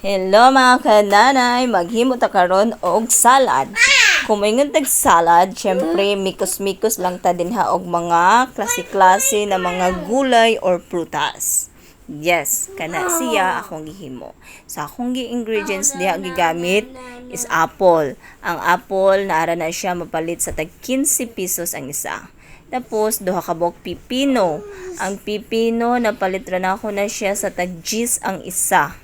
Hello mga kananay, maghimo ta karon og salad. Kung moingon tag salad, syempre mikos-mikos lang ta dinha og mga klase-klase na mga gulay or prutas. Yes, kana siya akong gihimo. Sa akong ingredients diha gigamit is apple. Ang apple naara na siya mapalit sa tag 15 pesos ang isa. Tapos duha ka buok pipino. Ang pipino napalit ra na ako na siya sa tag 10 ang isa.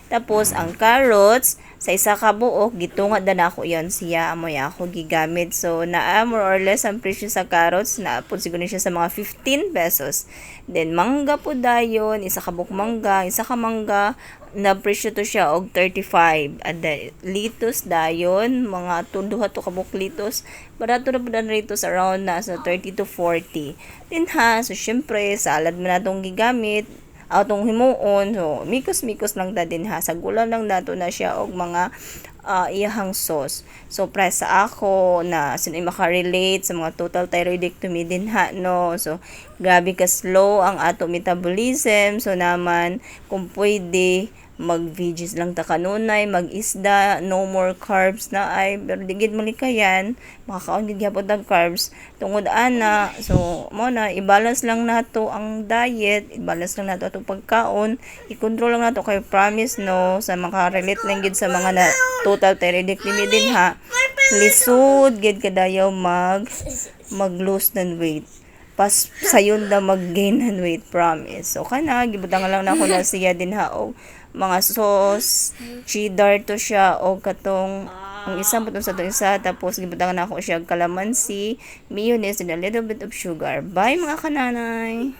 Tapos, ang carrots, sa isa ka buok, gitunga na ako yon siya, amoy ako gigamit. So, more or less, ang presyo sa carrots, naapod siguro siya sa mga 15 pesos. Then, mangga po dayon, isa ka buok mangga, isa ka mangga, na presyo to siya og 35. At litos dayon, mga duha to ka buok litos, barato na po na litos around nasa 30 to 40. Then so, syempre, salad mo na itong gigamit, atong himuon, so mikos-mikos lang ta din ha, sa gula lang nato na siya og mga iyahang sauce. So press sa ako na sino makarelate sa mga total thyroidectomy din ha, no. So grabe ka slow ang ato metabolism, so naman kung pwede mag-veggies lang ta kanunay, mag-isda, no more carbs na ay, pero digid malikayan, makakaon gid gyapon tag carbs tungod ana. So mo na i-balance lang nato ang diet, i-balance lang nato atong pagkaon, i-control lang nato kay promise no sa makarelate lang gid sa mga na total thyroidectomy din ha. Lisod gid kadayaw mag-lose ng weight, pas sayon na mag-gain ng weight, promise. So kana gibutang lang nako na siya din ha og mga sauce, cheddar to siya o katong ang isang butong sa to isa, tapos gibutang na ako siya kalamansi, mayonnaise and a little bit of sugar. Bye mga kananay.